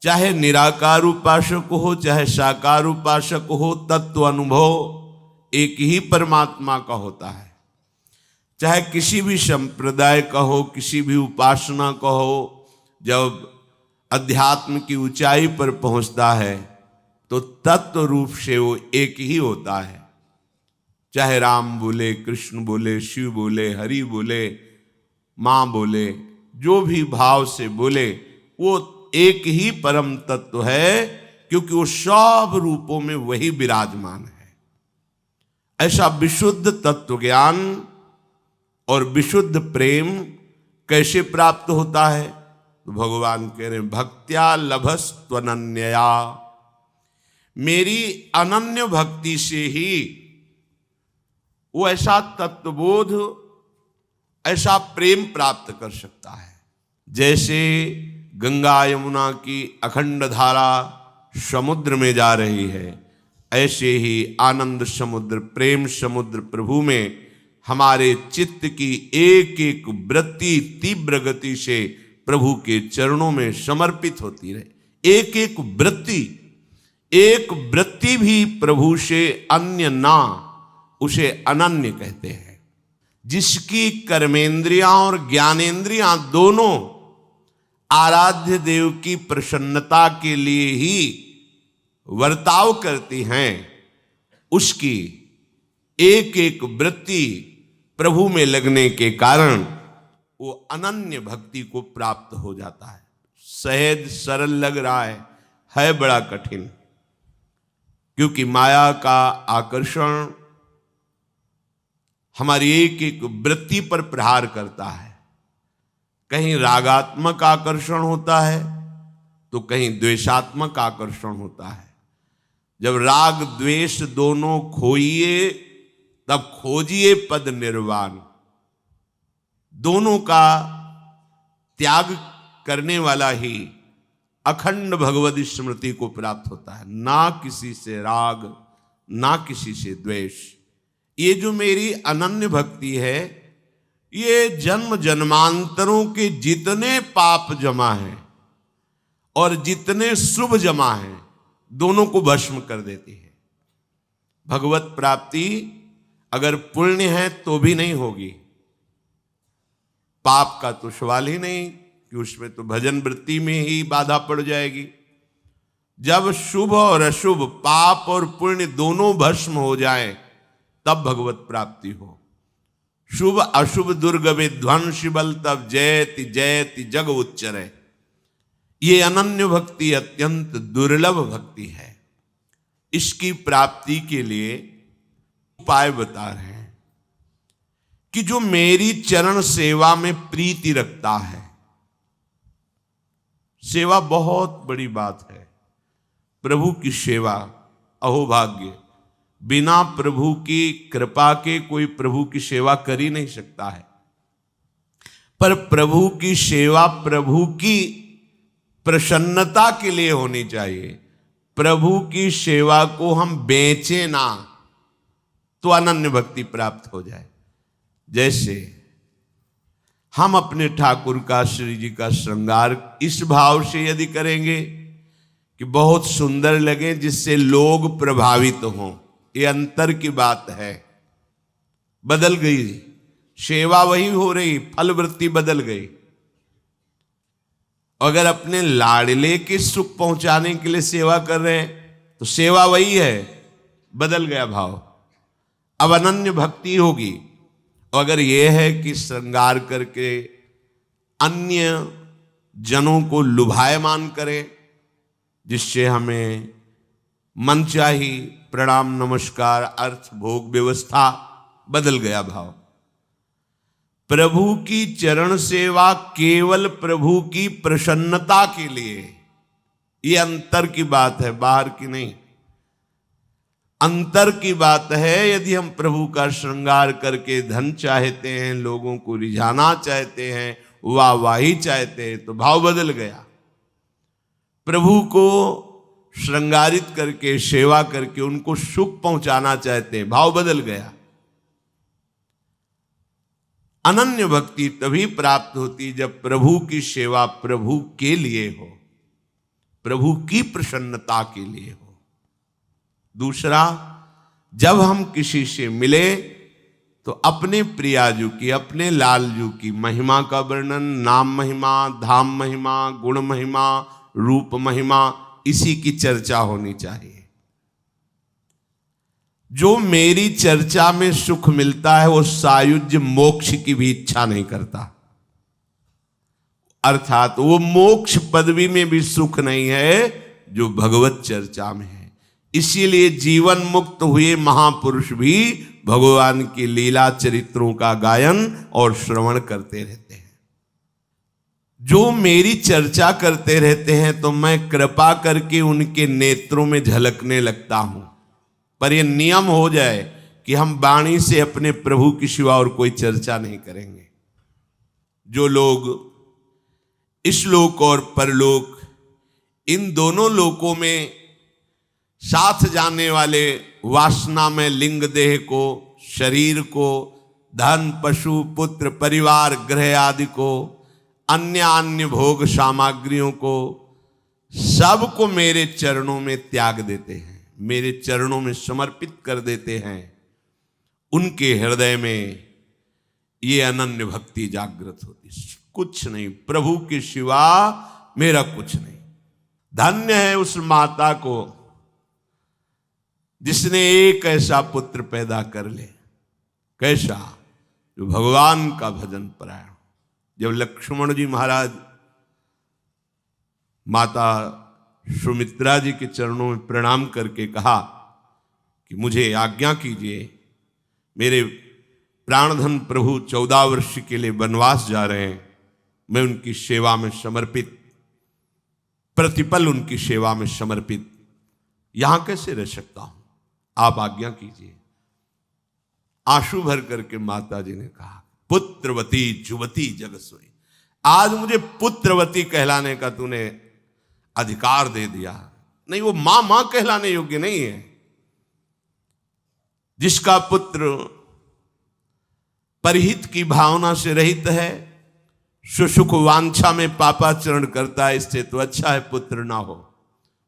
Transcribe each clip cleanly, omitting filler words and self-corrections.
चाहे निराकार उपासक हो चाहे साकार उपासक हो, तत्व अनुभव एक ही परमात्मा का होता है। चाहे किसी भी संप्रदाय का हो, किसी भी उपासना का हो, जब अध्यात्म की ऊंचाई पर पहुंचता है तो तत्व रूप से वो एक ही होता है। चाहे राम बोले, कृष्ण बोले, शिव बोले, हरि बोले, माँ बोले, जो भी भाव से बोले, वो एक ही परम तत्व है, क्योंकि वो सब रूपों में वही विराजमान है। ऐसा विशुद्ध तत्व ज्ञान और विशुद्ध प्रेम कैसे प्राप्त होता है? तो भगवान कह रहे हैं, भक्त्या लभस्त्वनन्यया, मेरी अनन्य भक्ति से ही वो ऐसा तत्वबोध, ऐसा प्रेम प्राप्त कर सकता है। जैसे गंगा यमुना की अखंड धारा समुद्र में जा रही है, ऐसे ही आनंद समुद्र, प्रेम समुद्र प्रभु में हमारे चित्त की एक एक वृत्ति तीव्र गति से प्रभु के चरणों में समर्पित होती रहे। एक एक वृत्ति, एक वृत्ति भी प्रभु से अन्य ना, उसे अनन्य कहते हैं। जिसकी कर्मेंद्रियां और ज्ञानेंद्रियां दोनों आराध्य देव की प्रसन्नता के लिए ही वर्ताव करती हैं, उसकी एक एक वृत्ति प्रभु में लगने के कारण वो अनन्य भक्ति को प्राप्त हो जाता है। सहज सरल लग रहा है बड़ा कठिन, क्योंकि माया का आकर्षण हमारी एक एक वृत्ति पर प्रहार करता है। कहीं रागात्मक आकर्षण होता है तो कहीं द्वेषात्मक आकर्षण होता है। जब राग द्वेष दोनों खोइए तब खोजिए पद निर्वाण। दोनों का त्याग करने वाला ही अखंड भगवद स्मृति को प्राप्त होता है। ना किसी से राग, ना किसी से द्वेष। ये जो मेरी अनन्य भक्ति है, ये जन्म जन्मांतरों के जितने पाप जमा हैं और जितने शुभ जमा हैं, दोनों को भस्म कर देती है। भगवत प्राप्ति अगर पुण्य है तो भी नहीं होगी, पाप का तो सवाल ही नहीं, कि उसमें तो भजन वृत्ति में ही बाधा पड़ जाएगी। जब शुभ और अशुभ, पाप और पुण्य दोनों भस्म हो जाएं, तब भगवत प्राप्ति हो। शुभ अशुभ दुर्गवे ध्वंसी बल तब जयति जयति जग उच्चरे। ये अनन्य भक्ति अत्यंत दुर्लभ भक्ति है। इसकी प्राप्ति के लिए उपाय बता रहे हैं कि जो मेरी चरण सेवा में प्रीति रखता है, सेवा बहुत बड़ी बात है। प्रभु की सेवा अहोभाग्य, बिना प्रभु की कृपा के कोई प्रभु की सेवा कर ही नहीं सकता है। पर प्रभु की सेवा प्रभु की प्रसन्नता के लिए होनी चाहिए। प्रभु की सेवा को हम बेचें ना, तो अनन्य भक्ति प्राप्त हो जाए। जैसे हम अपने ठाकुर का, श्री जी का श्रृंगार इस भाव से यदि करेंगे कि बहुत सुंदर लगे, जिससे लोग प्रभावित हों, ये अंतर की बात है। बदल गई सेवा, वही हो रही, फल वृत्ति बदल गई। अगर अपने लाडले के सुख पहुंचाने के लिए सेवा कर रहे हैं तो सेवा वही है, बदल गया भाव। अब अनन्य भक्ति होगी। अगर यह है कि श्रृंगार करके अन्य जनों को लुभायमान करें, जिससे हमें मनचाही प्रणाम नमस्कार अर्थ भोग व्यवस्था, बदल गया भाव। प्रभु की चरण सेवा केवल प्रभु की प्रसन्नता के लिए, ये अंतर की बात है, बाहर की नहीं। अंतर की बात है। यदि हम प्रभु का श्रृंगार करके धन चाहते हैं, लोगों को रिझाना चाहते हैं, वाहवाही चाहते हैं, तो भाव बदल गया। प्रभु को श्रृंगारित करके, सेवा करके उनको सुख पहुंचाना चाहते हैं, भाव बदल गया। अनन्य भक्ति तभी प्राप्त होती जब प्रभु की सेवा प्रभु के लिए हो, प्रभु की प्रसन्नता के लिए हो। दूसरा, जब हम किसी से मिले तो अपने प्रियाजू की, अपने लालजू की महिमा का वर्णन, नाम महिमा, धाम महिमा, गुण महिमा, रूप महिमा, इसी की चर्चा होनी चाहिए। जो मेरी चर्चा में सुख मिलता है वो सायुज्य मोक्ष की भी इच्छा नहीं करता, अर्थात वो मोक्ष पदवी में भी सुख नहीं है जो भगवत चर्चा में है। इसीलिए जीवन मुक्त हुए महापुरुष भी भगवान की लीला चरित्रों का गायन और श्रवण करते रहते हैं। जो मेरी चर्चा करते रहते हैं तो मैं कृपा करके उनके नेत्रों में झलकने लगता हूं। पर यह नियम हो जाए कि हम वाणी से अपने प्रभु की सिवा और कोई चर्चा नहीं करेंगे। जो लोग इस लोक और परलोक, इन दोनों लोकों में साथ जाने वाले वासना में लिंग देह को, शरीर को, धन, पशु, पुत्र, परिवार, गृह आदि को, अन्य भोग सामग्रियों को, सबको मेरे चरणों में त्याग देते हैं, मेरे चरणों में समर्पित कर देते हैं, उनके हृदय में ये अनन्य भक्ति जागृत होती। कुछ नहीं, प्रभु के सिवा मेरा कुछ नहीं। धन्य है उस माता को जिसने एक ऐसा पुत्र पैदा कर ले। कैसा? जो भगवान का भजन परायण। जब लक्ष्मण जी महाराज माता सुमित्रा जी के चरणों में प्रणाम करके कहा कि मुझे आज्ञा कीजिए, मेरे प्राणधन प्रभु 14 वर्ष के लिए वनवास जा रहे हैं, मैं उनकी सेवा में समर्पित, प्रतिपल उनकी सेवा में समर्पित यहां कैसे रह सकता हूं, आप आज्ञा कीजिए। आंसू भर करके माता जी ने कहा, पुत्रवती जुवती जग सोई, आज मुझे पुत्रवती कहलाने का तूने अधिकार दे दिया। नहीं, वो मां मां कहलाने योग्य नहीं है। जिसका पुत्र परहित की भावना से रहित है, सुसुख वांछा में पापाचरण करता है, इससे तो अच्छा है पुत्र ना हो।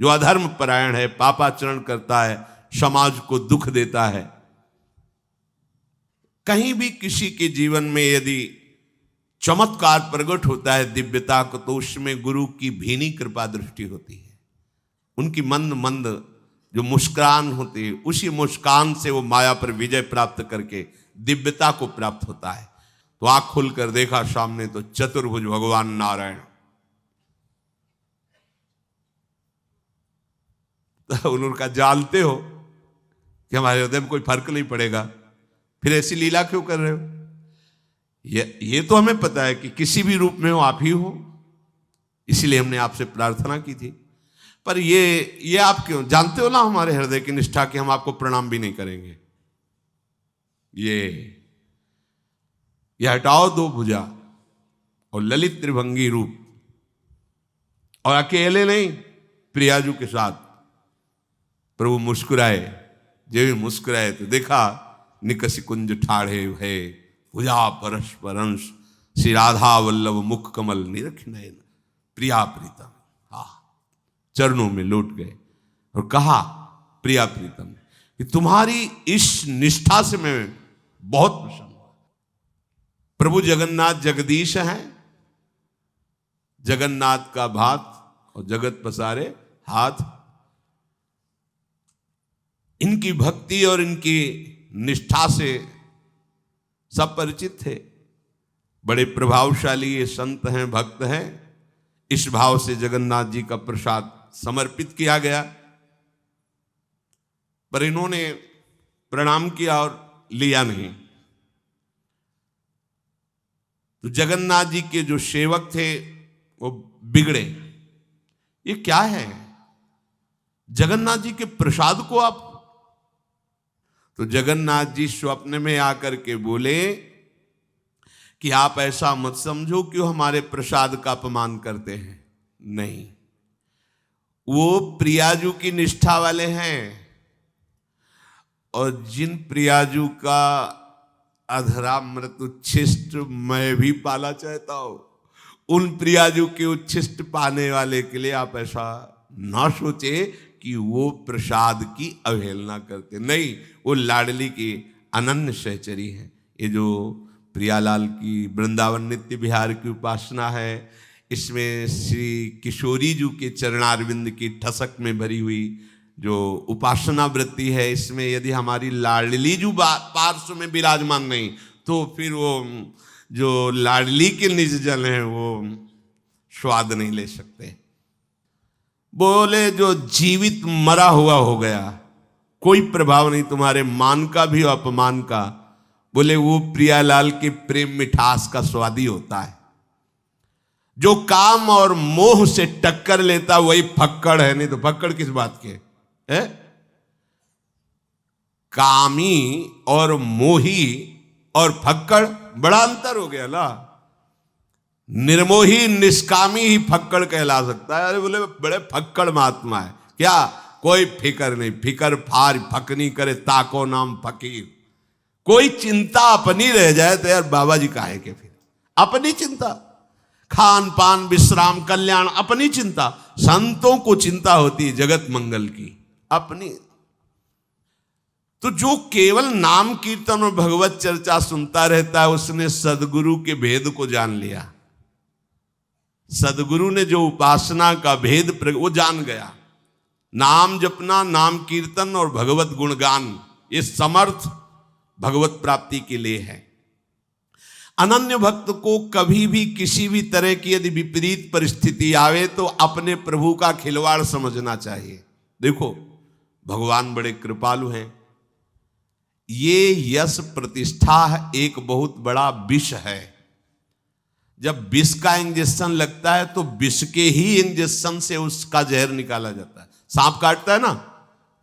जो अधर्म परायण है, पापाचरण करता है, समाज को दुख देता है। कहीं भी किसी के जीवन में यदि चमत्कार प्रकट होता है दिव्यता को, तो उसमें गुरु की भीनी कृपा दृष्टि होती है। उनकी मंद मंद जो मुस्कान होती है, उसी मुस्कान से वो माया पर विजय प्राप्त करके दिव्यता को प्राप्त होता है। तो आंख खुलकर देखा सामने तो चतुर्भुज भगवान नारायण। तो उन्होंने कहा, जानते हो कि हमारे हृदय में कोई फर्क नहीं पड़ेगा, फिर ऐसी लीला क्यों कर रहे हो? ये तो हमें पता है कि किसी भी रूप में हो आप ही हो, इसीलिए हमने आपसे प्रार्थना की थी। पर ये आप क्यों? जानते हो ना हमारे हृदय की निष्ठा कि हम आपको प्रणाम भी नहीं करेंगे। ये हटाओ दो भुजा और ललित त्रिभंगी रूप, और अकेले नहीं, प्रियाजू के साथ। प्रभु मुस्कुराए, जब भी मुस्कुराए तो देखा निकसी कुंज ठाढ़े है, भुजा परस्पर अंश, श्री राधा वल्लभ मुख कमल निरख नयन, प्रिया प्रीतम। चरणों में लौट गए और कहा, प्रिया प्रीतम, कि तुम्हारी इस निष्ठा से मैं बहुत प्रसन्न हूं। प्रभु जगन्नाथ जगदीश हैं, जगन्नाथ का भात और जगत पसारे हाथ। इनकी भक्ति और इनकी निष्ठा से सब परिचित थे। बड़े प्रभावशाली ये संत हैं, भक्त हैं। इस भाव से जगन्नाथ जी का प्रसाद समर्पित किया गया। पर इन्होंने प्रणाम किया और लिया नहीं। तो जगन्नाथ जी के जो सेवक थे वो बिगड़े। ये क्या है? जगन्नाथ जी के प्रसाद को आप? तो जगन्नाथ जी स्वप्न में आकर के बोले कि आप ऐसा मत समझो कि वो हमारे प्रसाद का अपमान करते हैं। नहीं, वो प्रियाजू की निष्ठा वाले हैं, और जिन प्रियाजू का अधरामृत उच्छिष्ट मैं भी पाला चाहता हूं, उन प्रियाजू के उच्छिष्ट पाने वाले के लिए आप ऐसा ना सोचे कि वो प्रसाद की अवहेलना करते, नहीं, वो लाडली की अनन्य सहचरी है। ये जो प्रियालाल की वृंदावन नित्य विहार की उपासना है, इसमें श्री किशोरी जी के चरणारविंद की ठसक में भरी हुई जो उपासना वृत्ति है, इसमें यदि हमारी लाडली जो पार्श्व में विराजमान नहीं, तो फिर वो जो लाडली के निज जन है वो स्वाद नहीं ले सकते। बोले जो जीवित मरा हुआ हो गया, कोई प्रभाव नहीं तुम्हारे मान का भी और अपमान का, बोले वो प्रियालाल के प्रेम मिठास का स्वादी होता है। जो काम और मोह से टक्कर लेता वही फक्कड़ है, नहीं तो फक्कड़ किस बात के है? कामी और मोही और फक्कड़ बड़ा अंतर हो गया ना। निर्मोही निष्कामी ही फक्कड़ कहला सकता है। अरे बोले बड़े फक्कड़ महात्मा है क्या? कोई फिकर नहीं, फिकर फार फकनी करे ताको नाम फकीर। कोई चिंता अपनी रह जाए तो यार बाबा जी काहे के, फिर अपनी चिंता, खान पान विश्राम कल्याण अपनी चिंता। संतों को चिंता होती है जगत मंगल की अपनी। तो जो केवल नाम कीर्तन और भगवत चर्चा सुनता रहता है, उसने सदगुरु के भेद को जान लिया। सदगुरु ने जो उपासना का भेद वो जान गया। नाम जपना, नाम कीर्तन और भगवत गुणगान, ये समर्थ भगवत प्राप्ति के लिए है। अनन्य भक्त को कभी भी किसी भी तरह की यदि विपरीत परिस्थिति आवे तो अपने प्रभु का खिलवाड़ समझना चाहिए। देखो भगवान बड़े कृपालु हैं। ये यश प्रतिष्ठा एक बहुत बड़ा विष है। जब विष का इंजेक्शन लगता है तो विष के ही इंजेक्शन से उसका जहर निकाला जाता है। सांप काटता है ना,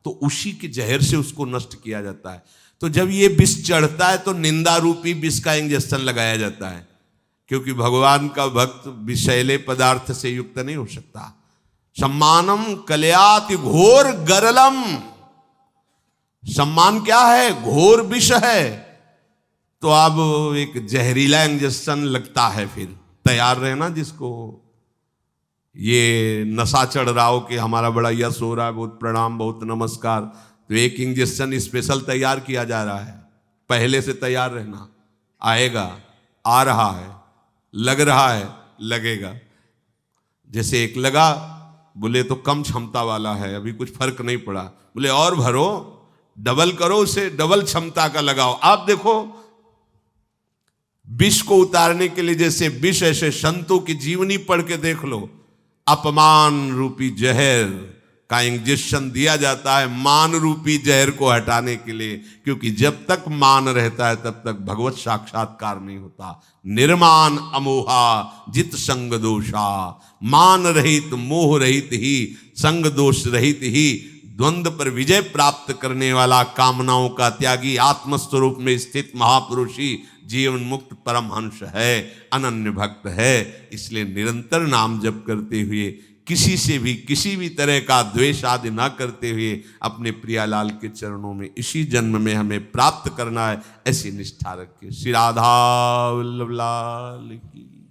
तो उसी के जहर से उसको नष्ट किया जाता है। तो जब ये विष चढ़ता है तो निंदा रूपी विष का इंजेक्शन लगाया जाता है, क्योंकि भगवान का भक्त विषैले पदार्थ से युक्त नहीं हो सकता। सम्मानम कलयाति घोर गरलम, सम्मान क्या है? घोर विष है। तो अब एक जहरीला इंजेक्शन लगता है, फिर तैयार रहना। जिसको ये नशा चढ़ रहा हो कि हमारा बड़ा यश हो रहा है, बहुत प्रणाम, बहुत नमस्कार, तो एक इंजेक्शन स्पेशल तैयार किया जा रहा है। पहले से तैयार रहना, आएगा, आ रहा है, लग रहा है, लगेगा। जैसे एक लगा, बोले तो कम क्षमता वाला है, अभी कुछ फर्क नहीं पड़ा, बोले और भरो, डबल करो, उसे डबल क्षमता का लगाओ। आप देखो विष को उतारने के लिए जैसे विष, ऐसे संतों की जीवनी पढ़ के देख लो। अपमान रूपी जहर का इंजेक्शन दिया जाता है मान रूपी जहर को हटाने के लिए, क्योंकि जब तक मान रहता है तब तक भगवत साक्षात्कार नहीं होता। निर्मान अमोहा जित संग दोषा, मान रहित मोह रहित ही, संग दोष रहित ही द्वंद्व पर विजय प्राप्त करने वाला, कामनाओं का त्यागी, आत्मस्वरूप में स्थित महापुरुष ही जीवन मुक्त परमहंस है, अनन्य भक्त है। इसलिए निरंतर नाम जप करते हुए, किसी से भी किसी भी तरह का द्वेष आदि ना करते हुए अपने प्रियालाल के चरणों में इसी जन्म में हमें प्राप्त करना है, ऐसी निष्ठा रखिए। श्री राधा वल्लभ लाल की।